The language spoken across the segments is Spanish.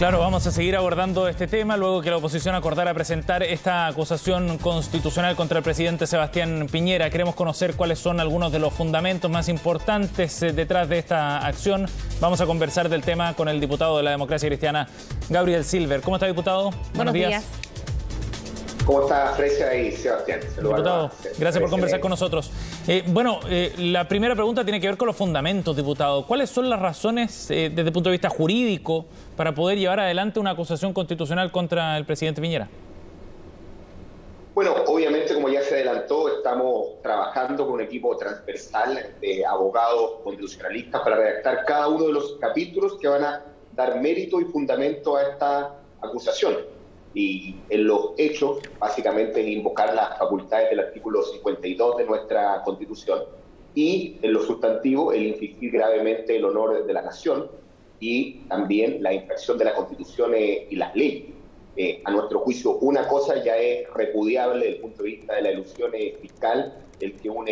Claro, vamos a seguir abordando este tema luego que la oposición acordara presentar esta acusación constitucional contra el presidente Sebastián Piñera. Queremos conocer cuáles son algunos de los fundamentos más importantes detrás de esta acción. Vamos a conversar del tema con el diputado de la Democracia Cristiana, Gabriel Silver. ¿Cómo está, diputado? Buenos días. ¿Cómo está Fresia y Sebastián? Diputado, gracias por conversar con nosotros. La primera pregunta tiene que ver con los fundamentos, diputado. ¿Cuáles son las razones desde el punto de vista jurídico para poder llevar adelante una acusación constitucional contra el presidente Piñera? Bueno, obviamente, como ya se adelantó, estamos trabajando con un equipo transversal de abogados constitucionalistas para redactar cada uno de los capítulos que van a dar mérito y fundamento a esta acusación. Y en los hechos, básicamente, es invocar las facultades del artículo 52 de nuestra Constitución, y en lo sustantivo, el infringir gravemente el honor de la nación y también la infracción de la Constitución y las leyes. A nuestro juicio, una cosa ya es repudiable desde el punto de vista de la elusión fiscal, el que un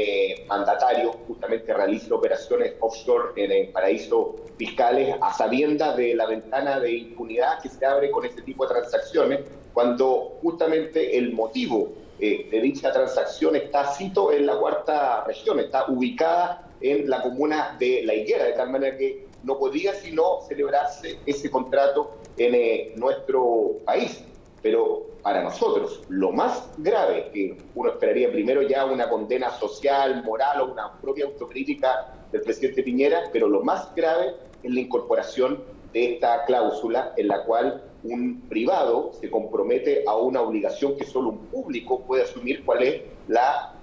mandatario justamente realice operaciones offshore en paraísos fiscales a sabiendas de la ventana de impunidad que se abre con este tipo de transacciones, cuando justamente el motivo de dicha transacción está, cito, en la cuarta región, está ubicada en la comuna de La Higuera, de tal manera que no podía sino celebrarse ese contrato en nuestro país. Pero para nosotros, lo más grave, que uno esperaría primero ya una condena social, moral o una propia autocrítica del presidente Piñera, pero lo más grave es la incorporación de esta cláusula en la cual un privado se compromete a una obligación que solo un público puede asumir, cuál es la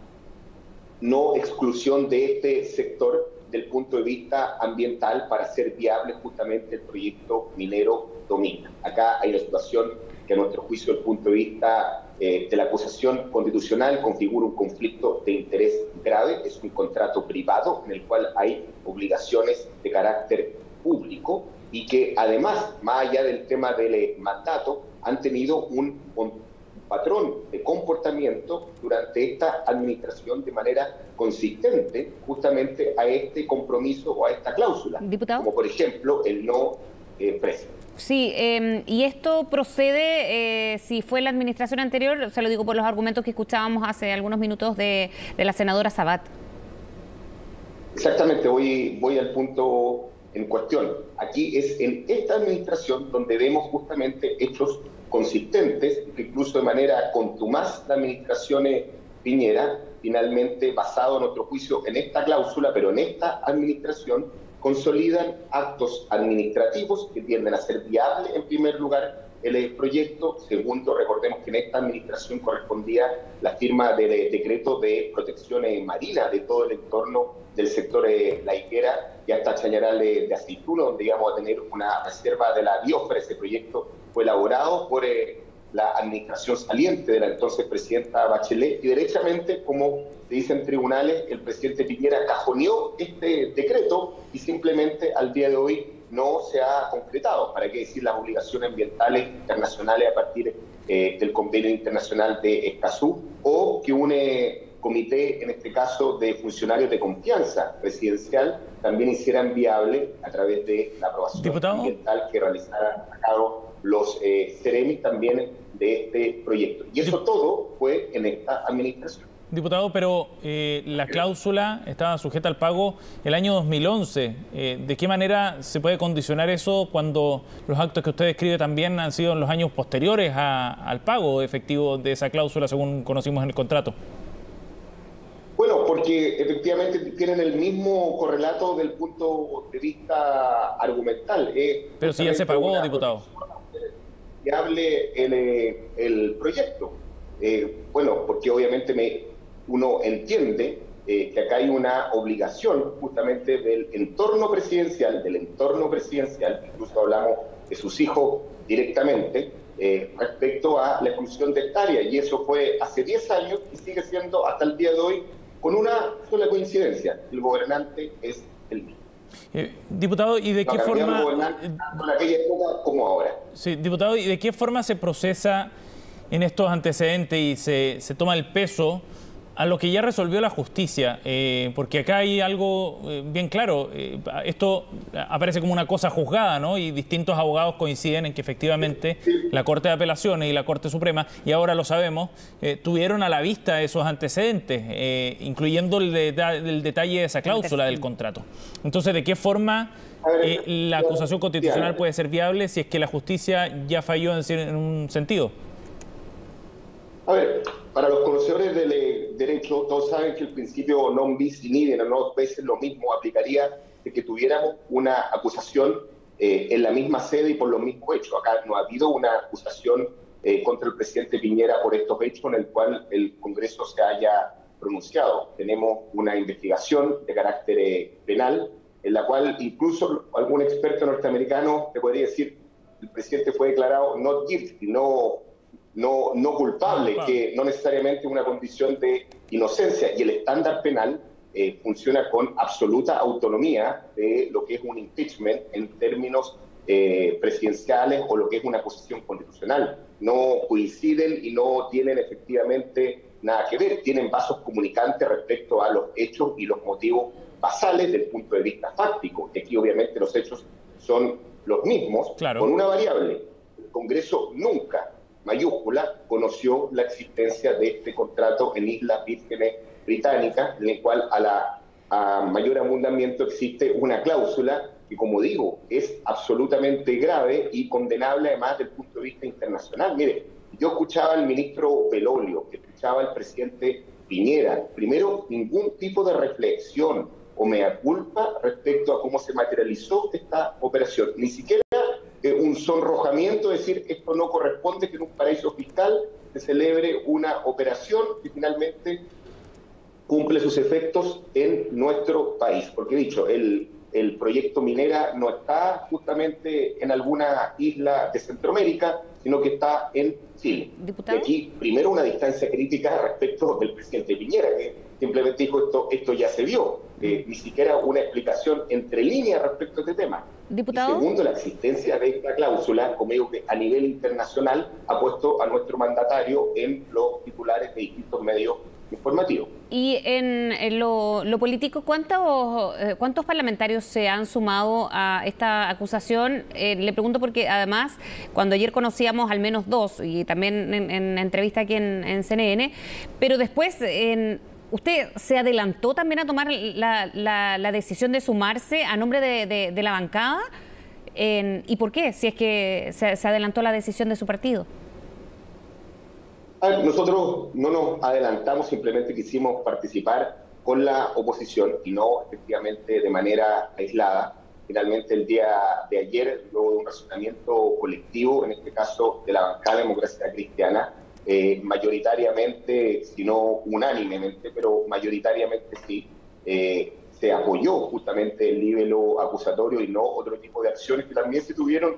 no exclusión de este sector del punto de vista ambiental para hacer viable justamente el proyecto minero Domina. Acá hay una situación que a nuestro juicio, desde el punto de vista de la acusación constitucional, configura un conflicto de interés grave. Es un contrato privado en el cual hay obligaciones de carácter público y que además, más allá del tema del mandato, han tenido un patrón de comportamiento durante esta administración de manera consistente justamente a este compromiso o a esta cláusula. ¿Diputado? Como por ejemplo el no precio. Sí, y esto procede, si fue la administración anterior, se lo digo por los argumentos que escuchábamos hace algunos minutos de la senadora Sabat. Exactamente, voy al punto en cuestión. Aquí es en esta administración donde vemos justamente hechos consistentes, que incluso de manera contumaz la administración Piñera, finalmente basado en nuestro juicio en esta cláusula, pero en esta administración, consolidan actos administrativos que tienden a ser viables, en primer lugar, el proyecto. Segundo, recordemos que en esta administración correspondía la firma del decreto de protección marina de todo el entorno del sector La Higuera y hasta Chañaral de Aceituno, donde íbamos a tener una reserva de la biosfera. Ese proyecto fue elaborado por la administración saliente de la entonces presidenta Bachelet, y derechamente, como se dice en tribunales, el presidente Piñera cajoneó este decreto y simplemente al día de hoy no se ha concretado. ¿Para qué decir las obligaciones ambientales internacionales a partir del convenio internacional de Escazú, o que un comité, en este caso de funcionarios de confianza presidencial, también hicieran viable a través de la aprobación ambiental que realizaran a cabo los CEREMI también de este proyecto? Y eso todo fue en esta administración. Diputado, pero la cláusula estaba sujeta al pago el año 2011. ¿De qué manera se puede condicionar eso cuando los actos que usted describe también han sido en los años posteriores al pago efectivo de esa cláusula, según conocimos en el contrato? Bueno, porque efectivamente tienen el mismo correlato del punto de vista argumental. Pero si ya se pagó, diputado. Que hable el proyecto. Bueno, porque obviamente uno entiende que acá hay una obligación justamente del entorno presidencial, incluso hablamos de sus hijos directamente, respecto a la exclusión de esta área, y eso fue hace 10 años y sigue siendo hasta el día de hoy, con una sola coincidencia: el gobernante es el mismo. Diputado, ¿y de qué forma? Con aquella época como ahora. Sí, diputado, ¿y de qué forma se procesa en estos antecedentes y se toma el peso a lo que ya resolvió la justicia, porque acá hay algo bien claro. Esto aparece como una cosa juzgada, ¿no? Y distintos abogados coinciden en que efectivamente la Corte de Apelaciones y la Corte Suprema, y ahora lo sabemos, tuvieron a la vista esos antecedentes, incluyendo el detalle de esa cláusula del contrato. Entonces, ¿de qué forma la acusación constitucional puede ser viable si es que la justicia ya falló en un sentido? A ver, para los conocedores del derecho, todos saben que el principio non bis in idem, no dos veces lo mismo, aplicaría de que tuviéramos una acusación en la misma sede y por los mismos hechos. Acá no ha habido una acusación contra el presidente Piñera por estos hechos en el cual el Congreso se haya pronunciado. Tenemos una investigación de carácter penal en la cual incluso algún experto norteamericano te podría decir el presidente fue declarado not guilty, no culpable, que no necesariamente una condición de inocencia. Y el estándar penal funciona con absoluta autonomía de lo que es un impeachment en términos presidenciales o lo que es una acusación constitucional. No coinciden y no tienen efectivamente nada que ver. Tienen vasos comunicantes respecto a los hechos y los motivos basales del punto de vista fáctico. Y aquí obviamente los hechos son los mismos, claro, con una variable. El Congreso nunca, mayúscula, conoció la existencia de este contrato en Islas Vírgenes Británicas, en el cual a mayor abundamiento existe una cláusula que, como digo, es absolutamente grave y condenable además desde el punto de vista internacional. Mire, yo escuchaba al ministro Belolio, escuchaba al presidente Piñera, primero, ningún tipo de reflexión o mea culpa respecto a cómo se materializó esta operación, ni siquiera un sonrojamiento, es decir, esto no corresponde que en un paraíso fiscal se celebre una operación que finalmente cumple sus efectos en nuestro país. Porque he dicho, el proyecto Minera no está justamente en alguna isla de Centroamérica, sino que está en Chile. ¿Diputado? Y aquí, primero, una distancia crítica respecto del presidente Piñera, que simplemente dijo esto ya se vio. Ni siquiera una explicación entre líneas respecto a este tema. ¿Diputado? Y segundo, la existencia de esta cláusula, como digo, que a nivel internacional ha puesto a nuestro mandatario en los titulares de distintos medios informativos. Y en lo político, ¿cuántos parlamentarios se han sumado a esta acusación? Le pregunto porque además, cuando ayer conocíamos al menos dos, y también en entrevista aquí en CNN, pero después ¿usted se adelantó también a tomar la decisión de sumarse a nombre de la bancada? ¿Y por qué? Si es que se adelantó la decisión de su partido. Nosotros no nos adelantamos, simplemente quisimos participar con la oposición y no efectivamente de manera aislada. Finalmente el día de ayer, luego de un razonamiento colectivo, en este caso de la bancada Democracia Cristiana, mayoritariamente, si no unánimemente, pero mayoritariamente sí, se apoyó justamente el libelo acusatorio y no otro tipo de acciones que también se tuvieron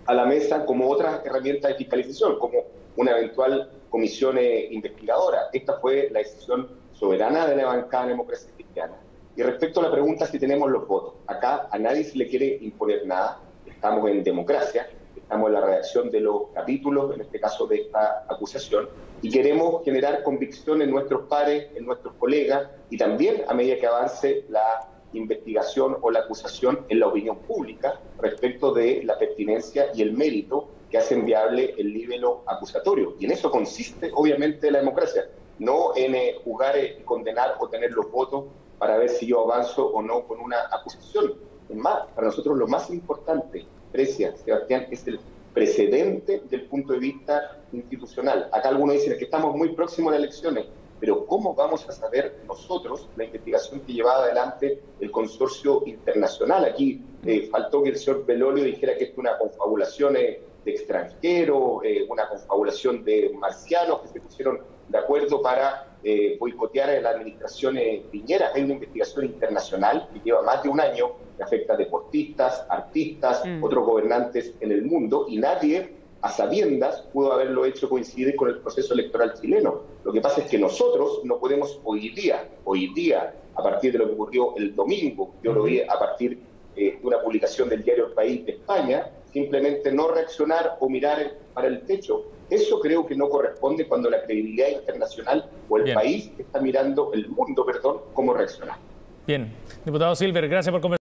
a la mesa como otras herramientas de fiscalización, como una eventual comisión investigadora. Esta fue la decisión soberana de la bancada Democracia Cristiana. Y respecto a la pregunta si tenemos los votos, acá a nadie se le quiere imponer nada, estamos en democracia, estamos en la redacción de los capítulos, en este caso de esta acusación, y queremos generar convicción en nuestros pares, en nuestros colegas, y también a medida que avance la investigación o la acusación en la opinión pública respecto de la pertinencia y el mérito que hacen viable el libelo acusatorio. Y en eso consiste, obviamente, la democracia, no en juzgar y condenar o tener los votos para ver si yo avanzo o no con una acusación. Es más, para nosotros lo más importante, Precia, Sebastián, es el precedente del punto de vista institucional. Acá algunos dicen que estamos muy próximos a las elecciones, pero ¿cómo vamos a saber nosotros la investigación que llevaba adelante el consorcio internacional? Aquí faltó que el señor Belolio dijera que esto es una confabulación de extranjeros, una confabulación de marcianos que se pusieron de acuerdo para boicotear a la administración Piñera. Hay una investigación internacional que lleva más de un año, que afecta a deportistas, artistas, otros gobernantes en el mundo, y nadie, a sabiendas, pudo haberlo hecho coincidir con el proceso electoral chileno. Lo que pasa es que nosotros no podemos hoy día, a partir de lo que ocurrió el domingo, yo lo vi a partir de una publicación del diario El País de España, simplemente no reaccionar o mirar para el techo. Eso creo que no corresponde cuando la credibilidad internacional o el país está mirando, el mundo, perdón, cómo reaccionar. Bien. Diputado Silver, gracias por conversar.